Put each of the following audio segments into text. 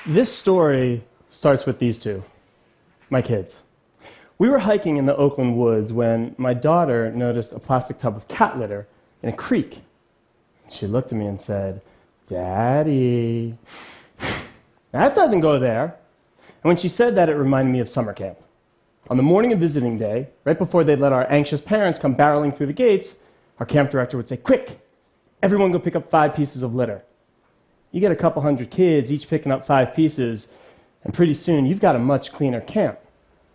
This story starts with these two, my kids. We were hiking in the Oakland woods when my daughter noticed a plastic tub of cat litter in a creek. She looked at me and said, "Daddy, that doesn't go there." And when she said that, it reminded me of summer camp. On the morning of visiting day, right before they'd let our anxious parents come barreling through the gates, our camp director would say, "Quick, everyone go pick up 5 pieces of litter." You get a couple hundred kids, each picking up 5 pieces, and pretty soon you've got a much cleaner camp.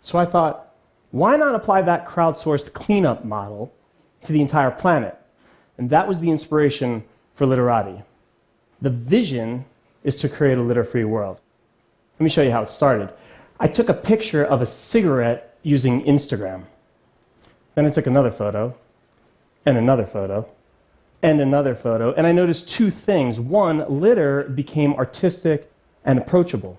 So I thought, why not apply that crowdsourced cleanup model to the entire planet? And that was the inspiration for Litterati. The vision is to create a litter-free world. Let me show you how it started. I took a picture of a cigarette using Instagram. Then I took another photo, and another photo, and another photo, and I noticed 2 things. 1, litter became artistic and approachable.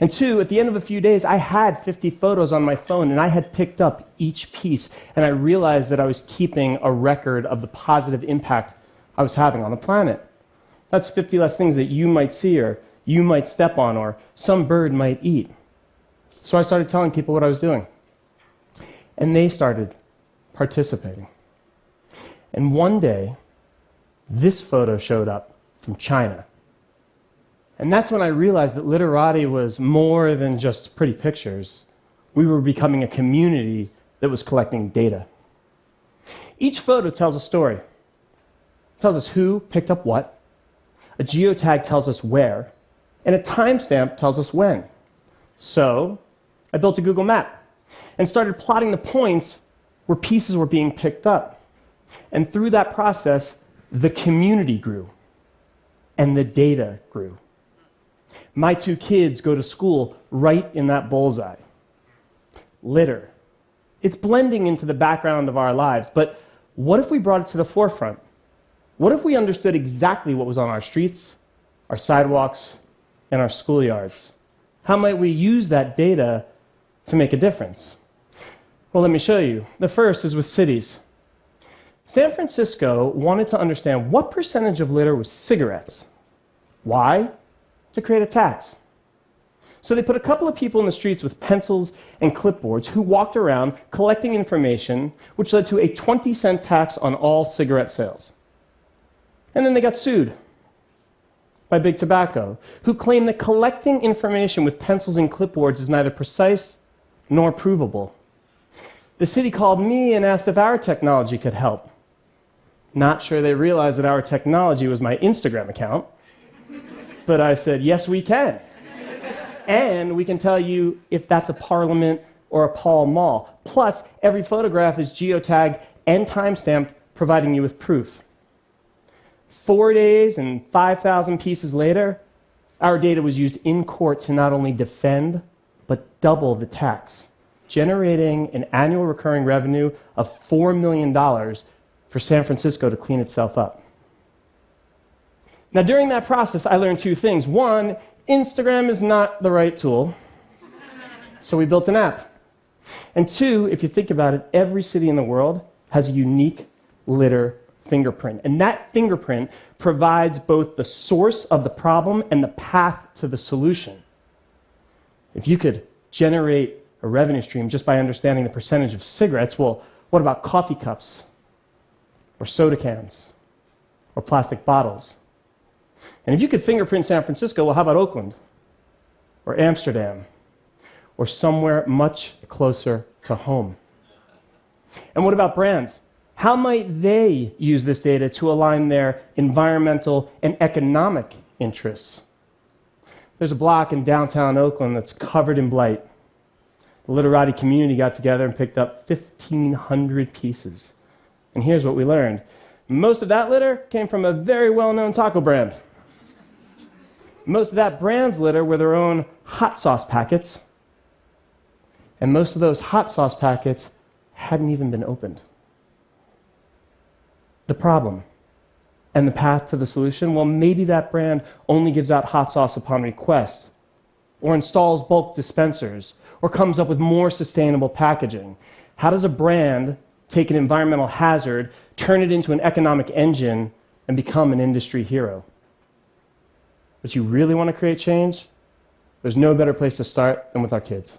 And 2, at the end of a few days, I had 50 photos on my phone, and I had picked up each piece, and I realized that I was keeping a record of the positive impact I was having on the planet. That's 50 less things that you might see, or you might step on, or some bird might eat. So I started telling people what I was doing, and they started participating. And one day, this photo showed up from China. And that's when I realized that Litterati was more than just pretty pictures. We were becoming a community that was collecting data. Each photo tells a story. It tells us who picked up what, a geotag tells us where, and a timestamp tells us when. So I built a Google map and started plotting the points where pieces were being picked up. And through that process, the community grew, and the data grew. My 2 kids go to school right in that bullseye. Litter. It's blending into the background of our lives, but what if we brought it to the forefront? What if we understood exactly what was on our streets, our sidewalks, and our schoolyards? How might we use that data to make a difference? Well, let me show you. The first is with cities. San Francisco wanted to understand what percentage of litter was cigarettes. Why? To create a tax. So they put a couple of people in the streets with pencils and clipboards who walked around collecting information, which led to a 20-cent tax on all cigarette sales. And then they got sued by Big Tobacco, who claimed that collecting information with pencils and clipboards is neither precise nor provable. The city called me and asked if our technology could help. Not sure they realized that our technology was my Instagram account, but I said, yes, we can. And we can tell you if that's a Parliament or a Pall Mall. Plus, every photograph is geotagged and timestamped, providing you with proof. 4 days and 5,000 pieces later, our data was used in court to not only defend, but double the tax, generating an annual recurring revenue of $4 million for San Francisco to clean itself up. Now, during that process, I learned 2 things. 1, Instagram is not the right tool, so we built an app. And 2, if you think about it, every city in the world has a unique litter fingerprint. And that fingerprint provides both the source of the problem and the path to the solution. If you could generate a revenue stream just by understanding the percentage of cigarettes, well, what about coffee cups, or soda cans, or plastic bottles? And if you could fingerprint San Francisco, well, how about Oakland, or Amsterdam, or somewhere much closer to home? And what about brands? How might they use this data to align their environmental and economic interests? There's a block in downtown Oakland that's covered in blight. The Litterati community got together and picked up 1,500 pieces. And here's what we learned. Most of that litter came from a very well-known taco brand. Most of that brand's litter were their own hot sauce packets. And most of those hot sauce packets hadn't even been opened. The problem and the path to the solution, well, maybe that brand only gives out hot sauce upon request, or installs bulk dispensers, or comes up with more sustainable packaging. How does a brand take an environmental hazard, turn it into an economic engine, and become an industry hero? But you really want to create change? There's no better place to start than with our kids.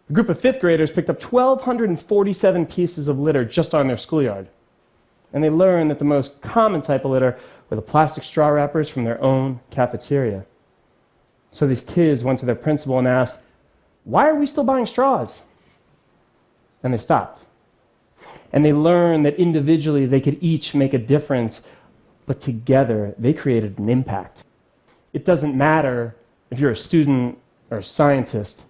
A group of fifth graders picked up 1,247 pieces of litter just on their schoolyard. And they learned that the most common type of litter were the plastic straw wrappers from their own cafeteria. So these kids went to their principal and asked, "Why are we still buying straws?" And they stopped. And they learned that individually they could each make a difference, but together they created an impact. It doesn't matter if you're a student or a scientist,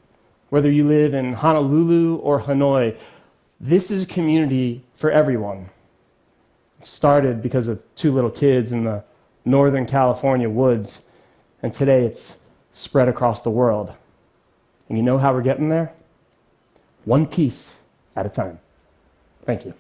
whether you live in Honolulu or Hanoi, this is a community for everyone. It started because of two little kids in the Northern California woods, and today it's spread across the world. And you know how we're getting there? One piece at a time. Thank you.